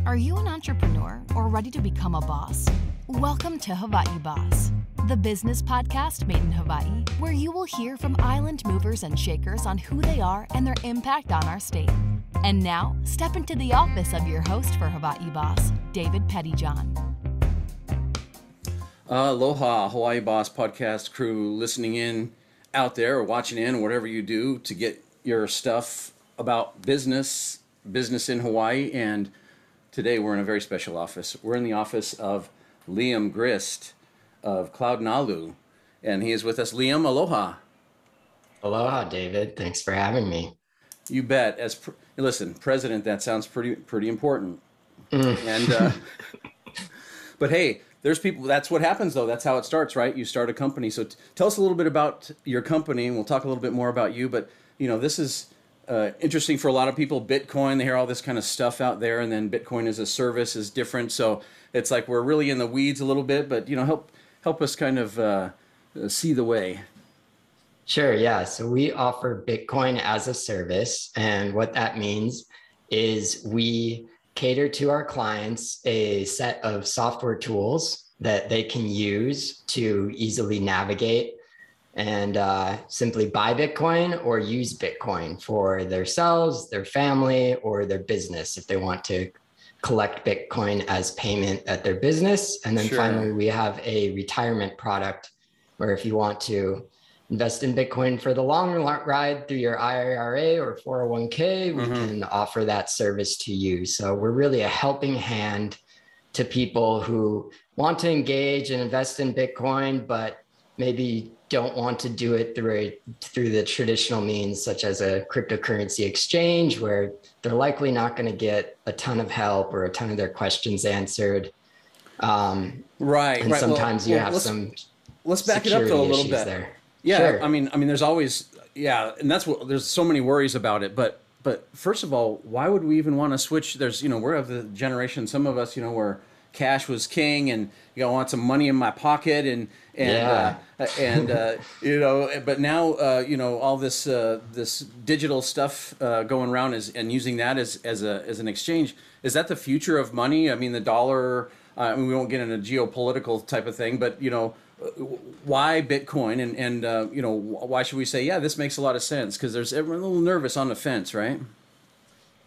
Are you an entrepreneur or ready to become a boss? Welcome to Hawaii Boss, the business podcast made in Hawaii, where you will hear from island movers and shakers on who they are and their impact on our state. And now, step into the office of your host for Hawaii Boss, David Pettyjohn. Aloha, Hawaii Boss podcast crew listening in out there or watching in, whatever you do to get your stuff about business in Hawaii. And today we're in a very special office. We're in the office of Liam Grist of Cloud Nalu, and he is with us. Liam, aloha. Aloha, David. Thanks for having me. You bet. Listen, President, that sounds pretty important. And but hey, there's people. That's what happens, though. That's how it starts, right? You start a company. So tell us a little bit about your company, and we'll talk a little bit more about you. But this is interesting for a lot of people. Bitcoin, they hear all this kind of stuff out there, and then Bitcoin as a service is different. So it's like we're really in the weeds a little bit, but help us kind of see the way. Sure, yeah. So we offer Bitcoin as a service, and what that means is we cater to our clients a set of software tools that they can use to easily navigate and simply buy Bitcoin or use Bitcoin for themselves, their family, or their business if they want to collect Bitcoin as payment at their business. And then finally, we have a retirement product where if you want to invest in Bitcoin for the long ride through your IRA or 401k, we can offer that service to you. So we're really a helping hand to people who want to engage and invest in Bitcoin, but maybe don't want to do it through the traditional means, such as a cryptocurrency exchange, where they're likely not going to get a ton of help or a ton of their questions answered. Right. And sometimes you have some. Let's back it up though a little bit. There. Yeah. Sure. I mean, there's always, and that's what, there's so many worries about it. But first of all, why would we even want to switch? There's, we're of the generation, some of us, where cash was king, and I want some money in my pocket, but now all this digital stuff going around and using that as an exchange. Is that the future of money? I mean, the dollar. We won't get into geopolitical type of thing, but why Bitcoin and why should we say, yeah, this makes a lot of sense? Because there's everyone a little nervous on the fence, right?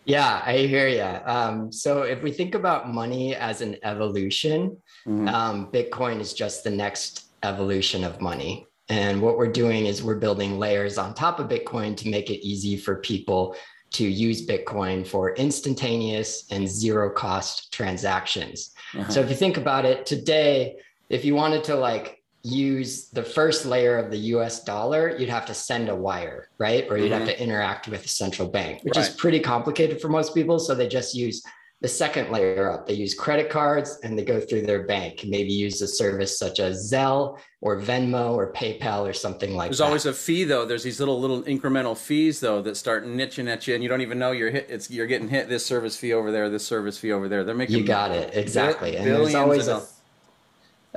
Yeah, I hear you. So if we think about money as an evolution, Bitcoin is just the next evolution of money. And what we're doing is we're building layers on top of Bitcoin to make it easy for people to use Bitcoin for instantaneous and zero cost transactions. So if you think about it today, if you wanted to use the first layer of the US dollar, you'd have to send a wire, right? Or you'd have to interact with the central bank, which is pretty complicated for most people. So they just use the second layer up. They use credit cards and they go through their bank, maybe use a service such as Zelle or Venmo or PayPal or something like that. There's always a fee though. There's these little incremental fees though that start niching at you, and you don't even know you're getting hit. This service fee over there, this service fee over there. They're making. You got it, exactly. And there's always a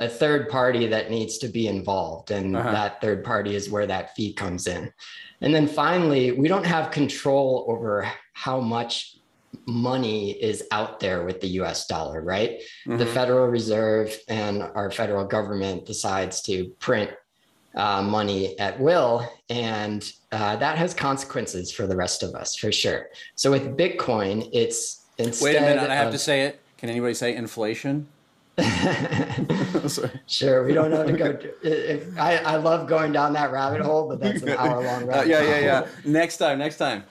third party that needs to be involved, and that third party is where that fee comes in. And then finally, we don't have control over how much money is out there with the US dollar, right? The Federal Reserve and our federal government decides to print money at will, and that has consequences for the rest of us, for sure. So with Bitcoin, it's instead. Wait a minute, I have to say it. Can anybody say inflation? Sure, we don't know to go. I love going down that rabbit hole, but that's an hour-long rabbit hole. Yeah. Next time.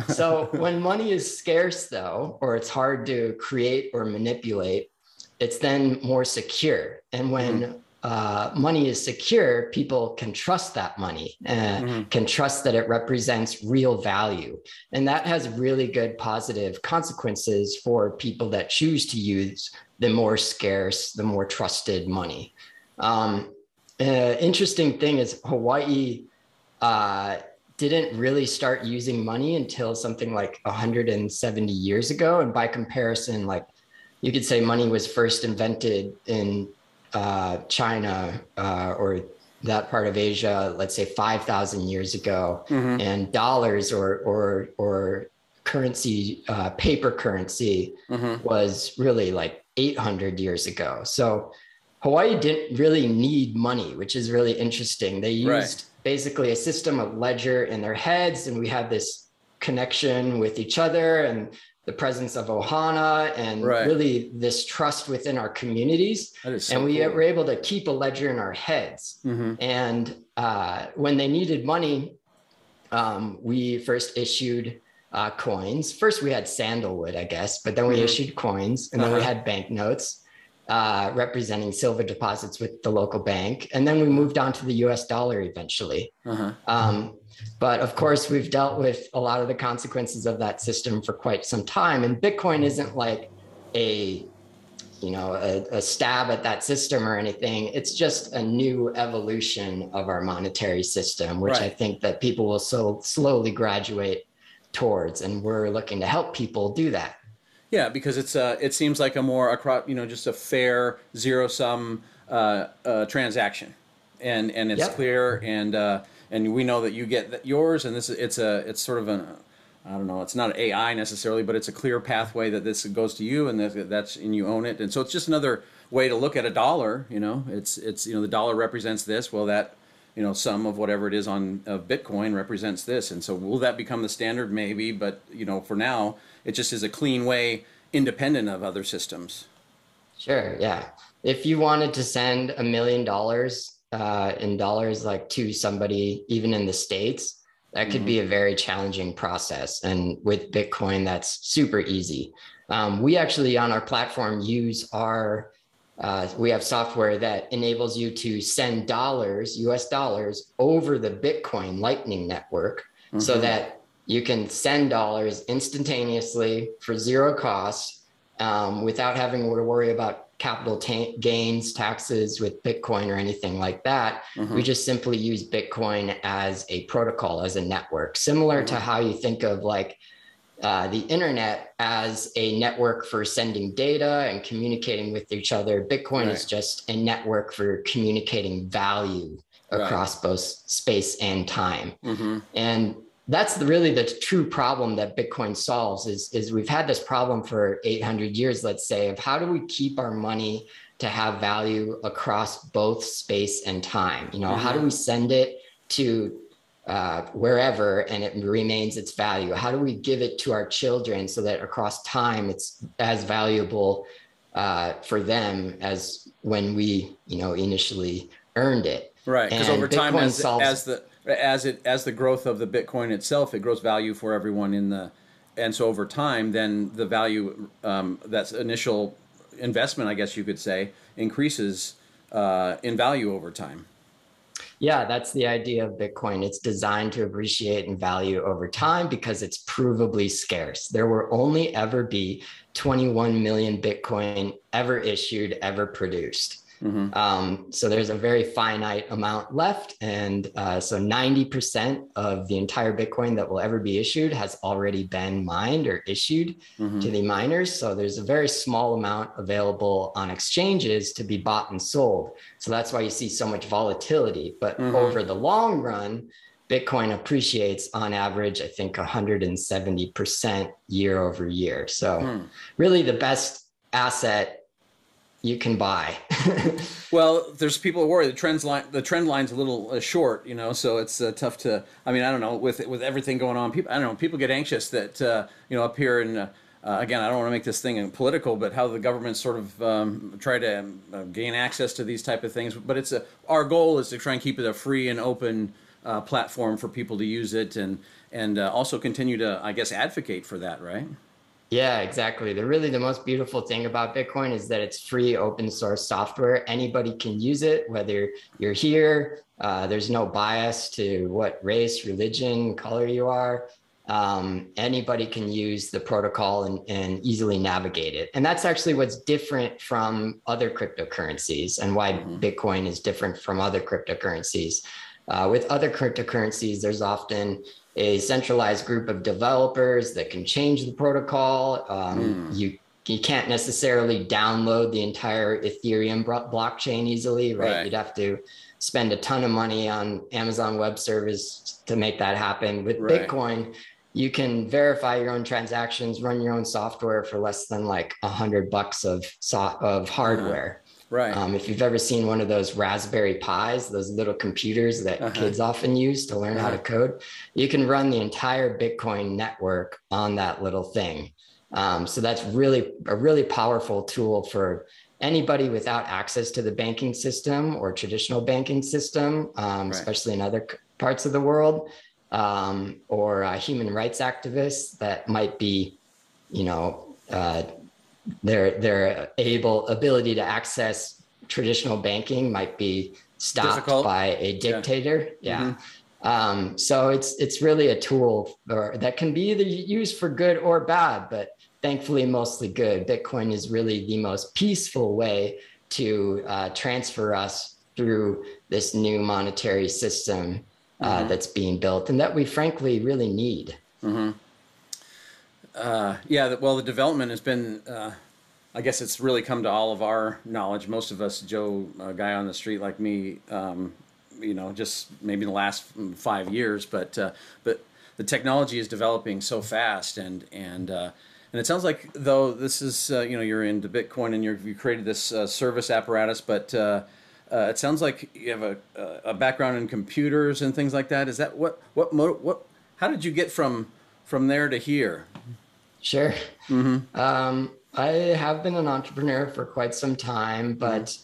So when money is scarce, though, or it's hard to create or manipulate, it's then more secure. And when money is secure, people can trust that money, can trust that it represents real value. And that has really good positive consequences for people that choose to use the more scarce, the more trusted money. Interesting thing is Hawaii didn't really start using money until something like 170 years ago. And by comparison, you could say money was first invented in China or that part of Asia, let's say 5,000 years ago, and dollars or currency, paper currency was really like 800 years ago. So Hawaii didn't really need money, which is really interesting. They used basically a system of ledger in their heads, and we had this connection with each other and the presence of Ohana and really this trust within our communities. And we were able to keep a ledger in our heads. And when they needed money, we first issued coins. First, we had sandalwood, I guess, but then we issued coins, and then we had banknotes representing silver deposits with the local bank. And then we moved on to the US dollar eventually. But of course, we've dealt with a lot of the consequences of that system for quite some time. And Bitcoin isn't like a stab at that system or anything. It's just a new evolution of our monetary system, which I think that people will so slowly graduate towards. And we're looking to help people do that. Yeah, because it seems like a more just a fair zero-sum transaction, and it's clear, and we know that you get yours, and it's sort of I don't know, it's not AI necessarily, but it's a clear pathway that this goes to you, and and you own it, and so it's just another way to look at a dollar. It's the dollar represents this. Well, that sum of whatever it is of Bitcoin represents this, and so will that become the standard? Maybe, but for now, it just is a clean way, independent of other systems. Sure, yeah. If you wanted to send $1 million in dollars, like to somebody, even in the States, that could be a very challenging process. And with Bitcoin, that's super easy. We actually on our platform use we have software that enables you to send US dollars over the Bitcoin Lightning Network so that you can send dollars instantaneously for zero cost without having to worry about capital gains taxes with Bitcoin or anything like that. We just simply use Bitcoin as a protocol, as a network, similar to how you think of like the internet as a network for sending data and communicating with each other. Bitcoin is just a network for communicating value across both space and time. And that's really the true problem that Bitcoin solves is we've had this problem for 800 years, let's say, of how do we keep our money to have value across both space and time? How do we send it to wherever and it remains its value? How do we give it to our children so that across time it's as valuable for them as when we initially earned it? Right, because over time, as the growth of the Bitcoin itself, it grows value for everyone and so over time, then the value, that's initial investment, I guess you could say, increases in value over time. Yeah, that's the idea of Bitcoin. It's designed to appreciate in value over time because it's provably scarce. There will only ever be 21 million Bitcoin ever issued, ever produced. So there's a very finite amount left. And so 90% of the entire Bitcoin that will ever be issued has already been mined or issued to the miners. So there's a very small amount available on exchanges to be bought and sold. So that's why you see so much volatility. But over the long run, Bitcoin appreciates on average, I think 170% year over year. So really the best asset you can buy. Well, there's people who worry the trend line's a little short, so it's tough to. I mean, I don't know, with everything going on, people get anxious that up here in again, I don't want to make this thing political, but how the government sort of try to gain access to these type of things. But our goal is to try and keep it a free and open platform for people to use it, and also continue to, I guess, advocate for that, right? Yeah, exactly. The most beautiful thing about Bitcoin is that it's free open source software. Anybody can use it, whether you're here, there's no bias to what race, religion, color you are. Anybody can use the protocol and easily navigate it. And that's actually what's different from other cryptocurrencies and why Bitcoin is different from other cryptocurrencies. With other cryptocurrencies, there's often a centralized group of developers that can change the protocol. You can't necessarily download the entire Ethereum blockchain easily, right? You'd have to spend a ton of money on Amazon Web Service to make that happen. With Bitcoin, you can verify your own transactions, run your own software for less than like $100 of hardware. Right. If you've ever seen one of those Raspberry Pis, those little computers that kids often use to learn how to code, you can run the entire Bitcoin network on that little thing. So that's really a really powerful tool for anybody without access to the banking system or traditional banking system, especially in other parts of the world, or human rights activists that might be, their ability to access traditional banking might be stopped by a dictator. So it's really a tool that can be either used for good or bad, but thankfully mostly good. Bitcoin is really the most peaceful way to transfer us through this new monetary system that's being built, and that we frankly really need. Well, the development has been, I guess it's really come to all of our knowledge. Most of us, Joe, a guy on the street like me, just maybe the last 5 years, but the technology is developing so fast, and it sounds like, though, this is, you're into Bitcoin and you created this service apparatus, but it sounds like you have a background in computers and things like that. Is that how did you get from there to here? Sure. I have been an entrepreneur for quite some time, but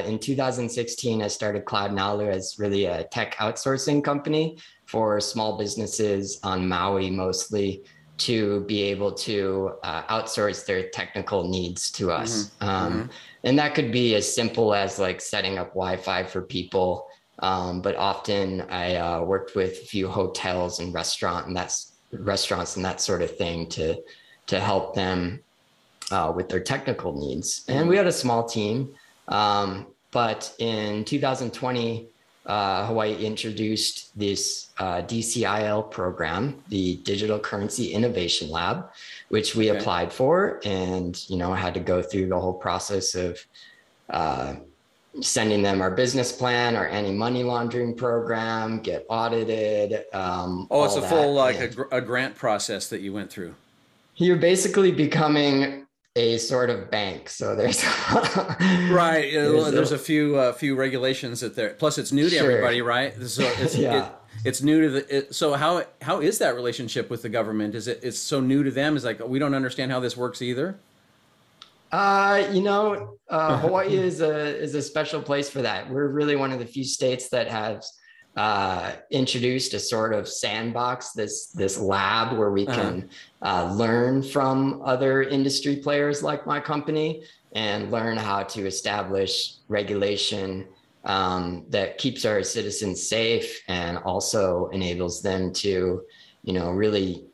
in 2016, I started Cloud Nalu as really a tech outsourcing company for small businesses on Maui mostly, to be able to outsource their technical needs to us. And that could be as simple as like setting up Wi-Fi for people. But often I worked with a few hotels and restaurants and that sort of thing to help them with their technical needs. And we had a small team. But in 2020, Hawaii introduced this DCIL program, the Digital Currency Innovation Lab, which we applied for, and had to go through the whole process of sending them our business plan, our anti-money laundering program, get audited. It's a full a grant process that you went through. You're basically becoming a sort of bank. So there's right. There's a few regulations that there. Plus, it's new to everybody, right? So it's new to so how is that relationship with the government? It's so new to them? Is like we don't understand how this works either. Hawaii is a special place for that. We're really one of the few states that have introduced a sort of sandbox, this lab where we can learn from other industry players like my company and learn how to establish regulation that keeps our citizens safe and also enables them to, really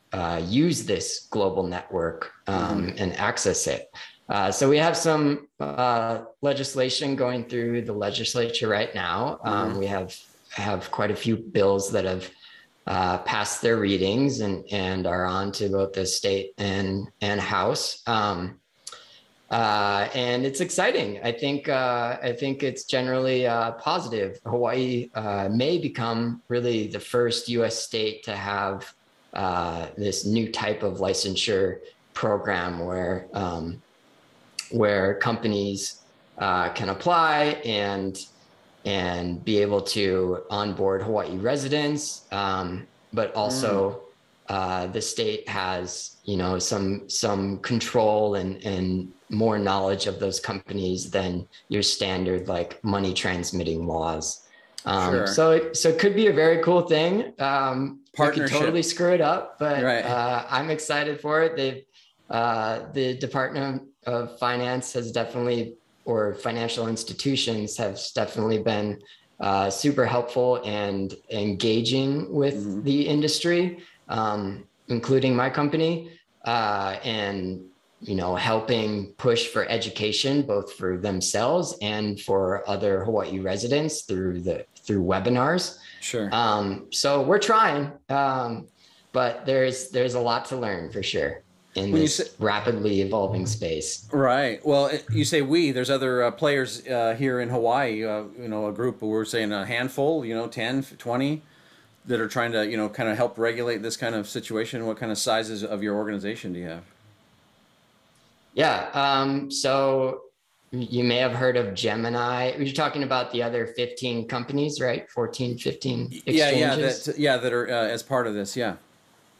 use this global network and access it. So we have some legislation going through the legislature right now. We have quite a few bills that have passed their readings and are on to both the state and House. And it's exciting. I think it's generally positive. Hawaii may become really the first U.S. state to have this new type of licensure program where companies can apply and be able to onboard Hawaii residents, but also the state has some control and more knowledge of those companies than your standard like money transmitting laws. So it could be a very cool thing. We could totally screw it up, but I'm excited for it. The Department of Finance has definitely, or financial institutions have definitely been super helpful and engaging with the industry, including my company, and helping push for education both for themselves and for other Hawaii residents through webinars. Sure. So we're trying, but there's a lot to learn for sure in this rapidly evolving space. Right. Well, you say there's other players here in Hawaii, a group, we're saying a handful, 10, 20. that are trying to, kind of help regulate this kind of situation? What kind of sizes of your organization do you have? Yeah. So you may have heard of Gemini. You're talking about the other 15 companies, right? 14, 15 exchanges? That are as part of this. Yeah.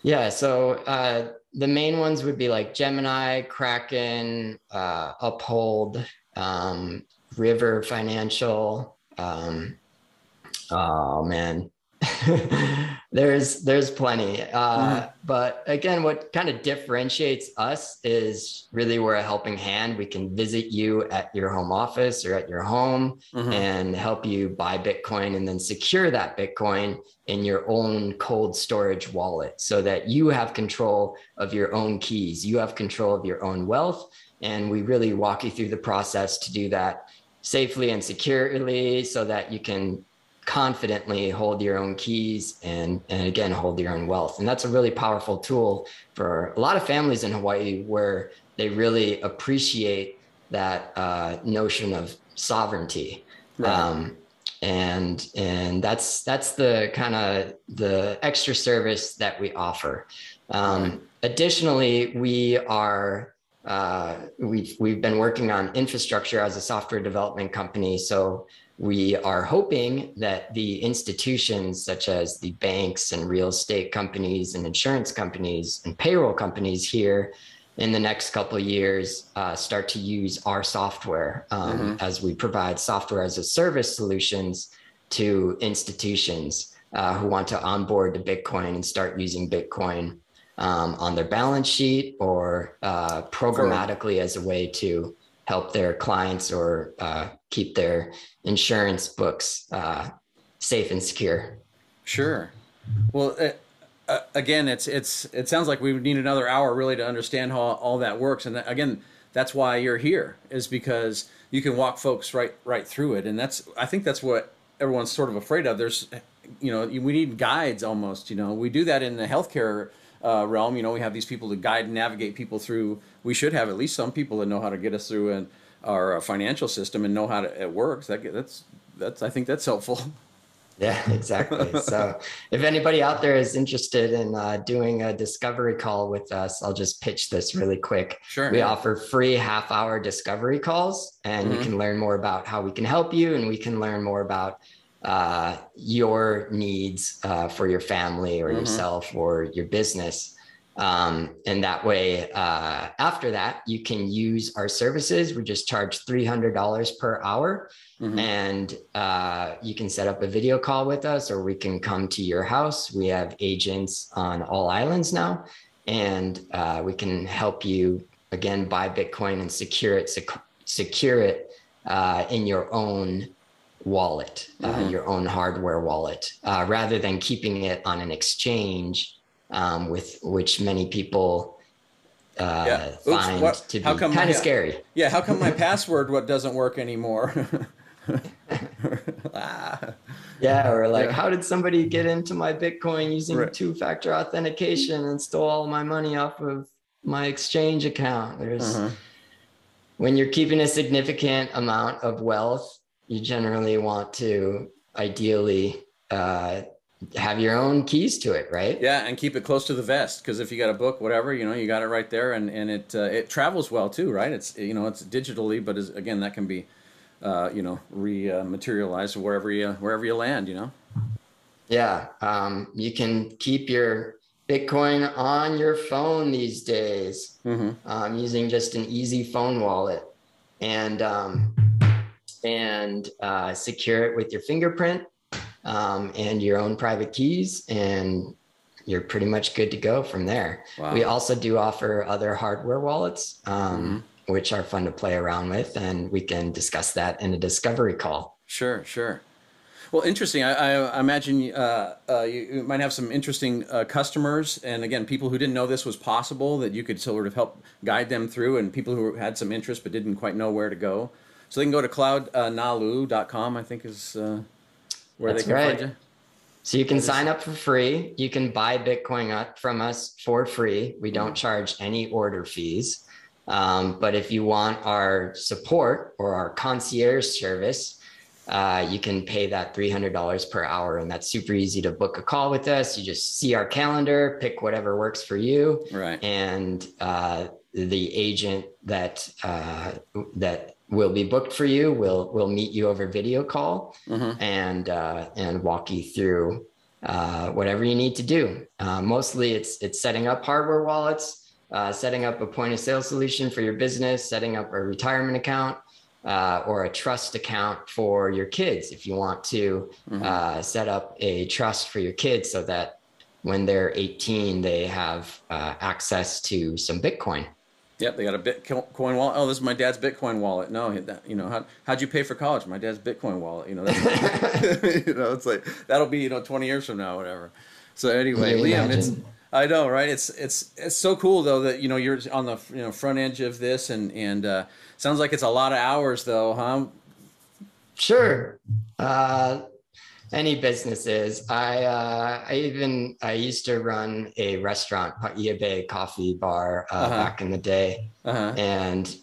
Yeah. So the main ones would be like Gemini, Kraken, Uphold, River Financial. Oh man, there's plenty. But again, what kind of differentiates us is really we're a helping hand. We can visit you at your home office or at your home and help you buy Bitcoin and then secure that Bitcoin in your own cold storage wallet so that you have control of your own keys. You have control of your own wealth. And we really walk you through the process to do that safely and securely so that you can confidently hold your own keys and again, hold your own wealth. And that's a really powerful tool for a lot of families in Hawaii where they really appreciate that notion of sovereignty. Right. And that's the kind of the extra service that we offer. Additionally, we are we've been working on infrastructure as a software development company. So we are hoping that the institutions such as the banks and real estate companies and insurance companies and payroll companies here in the next couple of years start to use our software as we provide software as a service solutions to institutions who want to onboard to Bitcoin and start using Bitcoin on their balance sheet or programmatically as a way to help their clients or keep their insurance books safe and secure. Sure. Well, again, it sounds like we would need another hour really to understand how all that works. And again, that's why you're here, is because you can walk folks right through it. And I think that's what everyone's sort of afraid of. There's, we need guides almost. We do that in the healthcare realm. We have these people to guide and navigate people through. We should have at least some people that know how to get us through our financial system and know how it works. That's I think that's helpful. Yeah, exactly. So if anybody out there is interested in doing a discovery call with us, I'll just pitch this really quick. Sure. We offer free half-hour discovery calls, and you can learn more about how we can help you, and we can learn more about your needs for your family or yourself or your business. And that way, after that, you can use our services. We just charge $300 per hour. And you can set up a video call with us, or we can come to your house. We have agents on all islands now, and we can help you, again, buy Bitcoin and secure it in your own wallet, your own hardware wallet, rather than keeping it on an exchange, with which many people find to be kind of scary. Yeah, how come my password doesn't work anymore? Yeah, or like, how did somebody get into my Bitcoin using two-factor authentication and stole all my money off of my exchange account? When you're keeping a significant amount of wealth, you generally want to ideally have your own keys to it, right? Yeah, and keep it close to the vest, because if you got a book, whatever, you got it right there, and it travels well too, right? It's it's digitally, but again, that can be rematerialized wherever you land, Yeah, you can keep your Bitcoin on your phone these days, using just an easy phone wallet, and secure it with your fingerprint and your own private keys, and you're pretty much good to go from there. Wow. We also do offer other hardware wallets, which are fun to play around with, and we can discuss that in a discovery call. Sure. Well, interesting. I imagine you might have some interesting customers, and again, people who didn't know this was possible, that you could sort of help guide them through, and people who had some interest but didn't quite know where to go. So they can go to cloudnalu.com, I think is where they can find you. So you can sign up for free. You can buy Bitcoin from us for free. We don't charge any order fees. But if you want our support or our concierge service, you can pay that $300 per hour, and that's super easy to book a call with us. You just see our calendar, pick whatever works for you, right? And the agent that will be booked for you will meet you over video call, and walk you through whatever you need to do. Mostly, it's setting up hardware wallets, setting up a point of sale solution for your business, setting up a retirement account. Or a trust account for your kids, if you want to set up a trust for your kids so that when they're 18, they have access to some Bitcoin. Yep, they got a Bitcoin wallet. Oh, this is my dad's Bitcoin wallet. No, how'd you pay for college? My dad's Bitcoin wallet. That's, it's like, that'll be 20 years from now, whatever. So anyway, Liam, I know, right? It's so cool though that you're on the front edge of this, and sounds like it's a lot of hours though, huh? Sure. Any business is. I used to run a restaurant, eBay coffee bar back in the day, and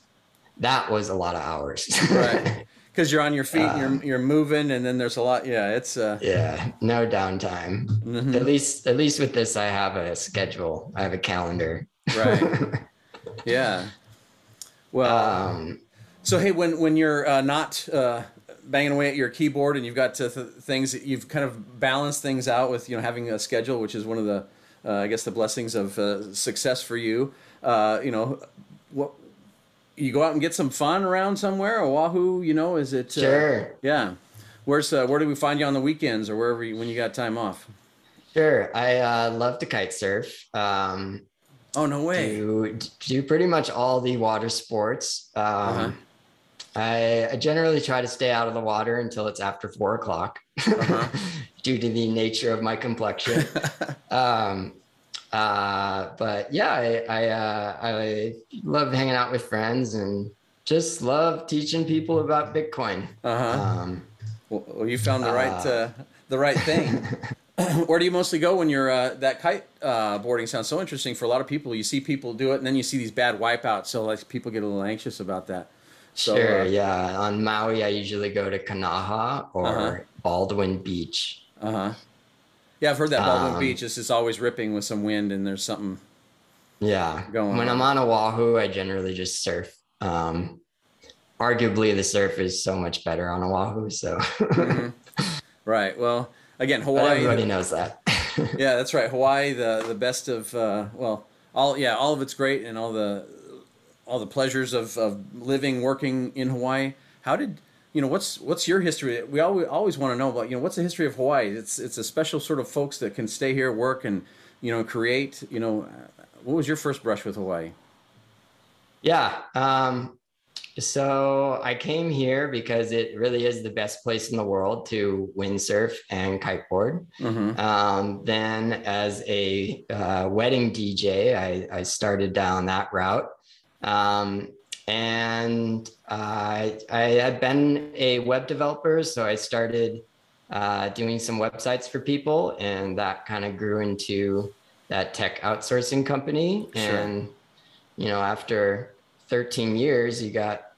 that was a lot of hours. Right. Because you're on your feet, and you're moving, and then there's a lot. Yeah, it's no downtime. At least with this, I have a schedule. I have a calendar. Right. Yeah. Well. So hey, when you're not banging away at your keyboard, and you've got things that you've kind of balanced things out with, having a schedule, which is one of the, I guess, the blessings of success for you. What. You go out and get some fun around somewhere, Oahu, is it? Sure. Yeah. Where do we find you on the weekends or wherever when you got time off? Sure. I love to kite surf. Oh, no way. Do pretty much all the water sports. I generally try to stay out of the water until it's after 4 o'clock due to the nature of my complexion. But yeah, I love hanging out with friends and just love teaching people about Bitcoin. Well, you found the right thing. Where do you mostly go when you're that kite boarding sounds so interesting for a lot of people. You see people do it, and then you see these bad wipeouts, so like people get a little anxious about that. So, sure, yeah. On Maui, I usually go to Kanaha or Baldwin Beach. Yeah, I've heard that Baldwin Beach is always ripping with some wind, and there's something. Yeah. Going when on. I'm on Oahu, I generally just surf. Arguably, the surf is so much better on Oahu. So. Right. Well, again, Hawaii. But everybody knows that. Yeah, that's right. Hawaii, the best of all of it's great, and all the pleasures of living, working in Hawaii. How did what's your history? We always want to know about what's the history of Hawaii. It's a special sort of folks that can stay here, work, and create. What was your first brush with Hawaii? Yeah. So I came here because it really is the best place in the world to windsurf and kiteboard. Then as a wedding DJ, I started down that route. And I had been a web developer, so I started doing some websites for people, and that kind of grew into that tech outsourcing company. Sure. And after 13 years, you got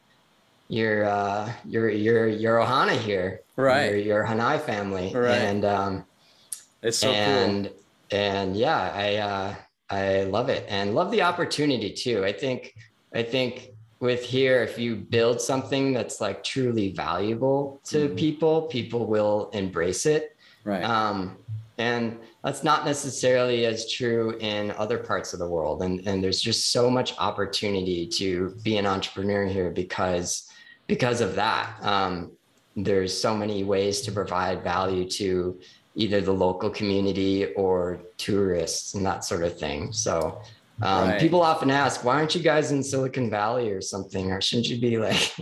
your Ohana here, right? Your Hanai family, right? And it's so cool. And yeah, I love it and love the opportunity too. I think with here, if you build something that's like truly valuable to people will embrace it. Right. And that's not necessarily as true in other parts of the world. And there's just so much opportunity to be an entrepreneur here because of that. There's so many ways to provide value to either the local community or tourists and that sort of thing. So right. People often ask, why aren't you guys in Silicon Valley or something? Or shouldn't you be like,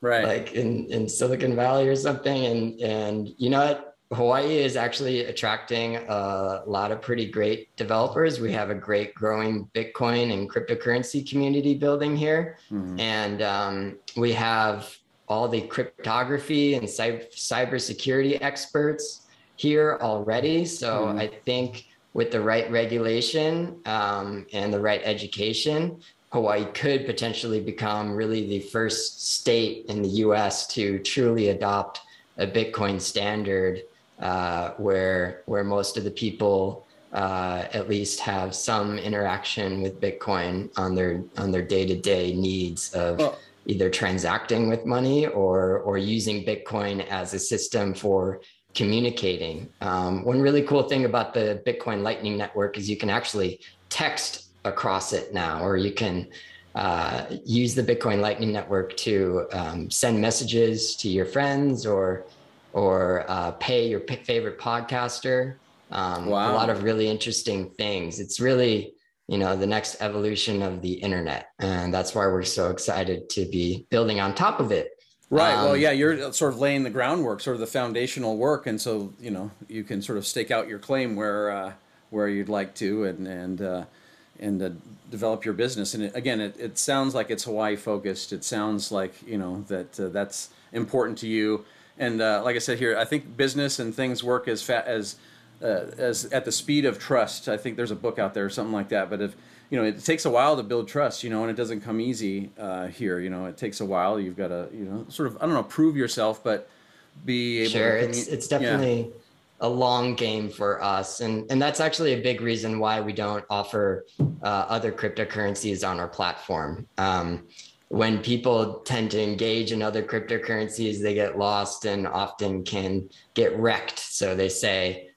right. like in Silicon Valley or something? And what? Hawaii is actually attracting a lot of pretty great developers. We have a great growing Bitcoin and cryptocurrency community building here. And we have all the cryptography and cybersecurity experts here already. So I think with the right regulation and the right education, Hawaii could potentially become really the first state in the US to truly adopt a Bitcoin standard where most of the people at least have some interaction with Bitcoin on their day-to-day needs of either transacting with money or using Bitcoin as a system for communicating. One really cool thing about the Bitcoin Lightning Network is you can actually text across it now, or you can use the Bitcoin Lightning Network to send messages to your friends or pay your favorite podcaster. Wow. A lot of really interesting things. It's really, the next evolution of the internet. And that's why we're so excited to be building on top of it. Right. Well, yeah, you're sort of laying the groundwork, sort of the foundational work. And so, you can sort of stake out your claim where you'd like to and develop your business. And again, it sounds like it's Hawaii focused. It sounds like, that's important to you. And like I said here, I think business and things work as at the speed of trust. I think there's a book out there or something like that. But if it takes a while to build trust, and it doesn't come easy here. It takes a while. You've got to sort of, I don't know, prove yourself, but be able. Sure, it's definitely a long game for us, and that's actually a big reason why we don't offer other cryptocurrencies on our platform. When people tend to engage in other cryptocurrencies, they get lost and often can get wrecked. So they say,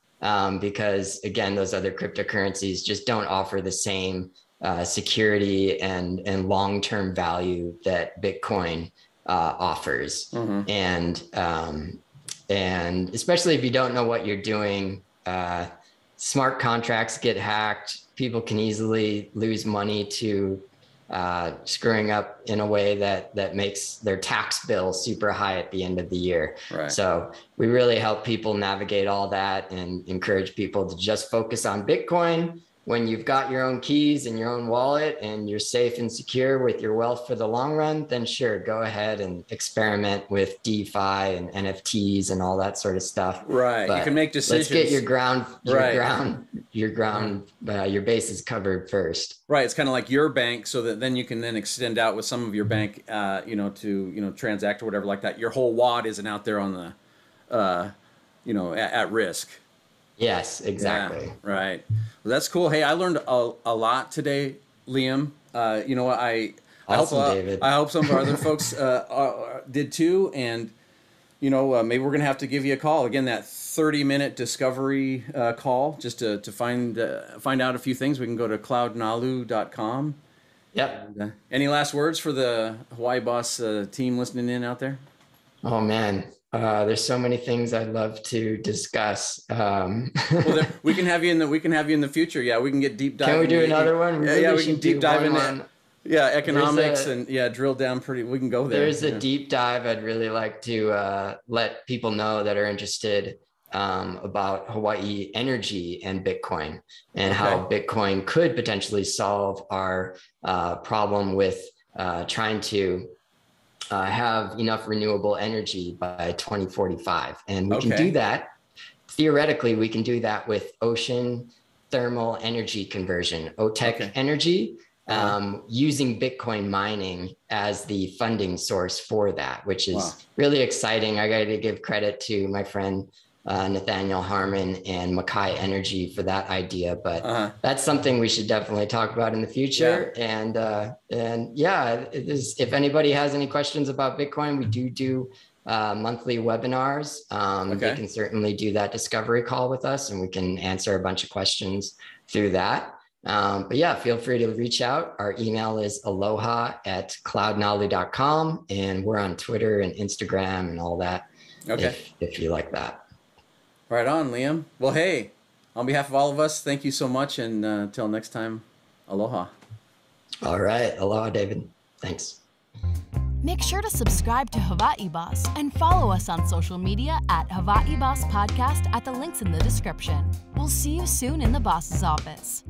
because again, those other cryptocurrencies just don't offer the same security and long-term value that Bitcoin offers. Mm-hmm. And especially if you don't know what you're doing, smart contracts get hacked. People can easily lose money to screwing up in a way that makes their tax bill super high at the end of the year. Right. So we really help people navigate all that and encourage people to just focus on Bitcoin. When you've got your own keys and your own wallet and you're safe and secure with your wealth for the long run, then sure, go ahead and experiment with DeFi and NFTs and all that sort of stuff. Right. But you can make decisions. Let's get your bases covered first. Right. It's kind of like your bank, so that then you can then extend out with some of your bank, to transact or whatever like that. Your whole wad isn't out there on the, at risk. Yes, exactly. Yeah, right. Well, that's cool. Hey, I learned a lot today, Liam. David. I hope some of our other folks did too. And, maybe we're going to have to give you a call. Again, that 30-minute discovery call just to find out a few things. We can go to cloudnalu.com. Yep. And, any last words for the Hawaii Boss team listening in out there? Oh, man. There's so many things I'd love to discuss. Well, we can have you in the future. Yeah, we can get deep dive. Can we do another one? We can deep dive into economics and drill down pretty. We can go there. There's a deep dive I'd really like to let people know that are interested about Hawaii energy and Bitcoin and how Bitcoin could potentially solve our problem with trying to have enough renewable energy by 2045. And we can do that. Theoretically, we can do that with ocean thermal energy conversion, OTEC energy, using Bitcoin mining as the funding source for that, which is really exciting. I got to give credit to my friend Nathaniel Harmon and Makai Energy for that idea, but that's something we should definitely talk about in the future. Yeah. If anybody has any questions about Bitcoin, we do monthly webinars. They can certainly do that discovery call with us and we can answer a bunch of questions through that. But yeah, feel free to reach out. Our email is aloha@cloudnalu.com, and we're on Twitter and Instagram and all that. If you like that. Right on, Liam. Well, hey, on behalf of all of us, thank you so much. And until next time, aloha. All right. Aloha, David. Thanks. Make sure to subscribe to Hawaii Boss and follow us on social media at Hawaii Boss Podcast at the links in the description. We'll see you soon in the boss's office.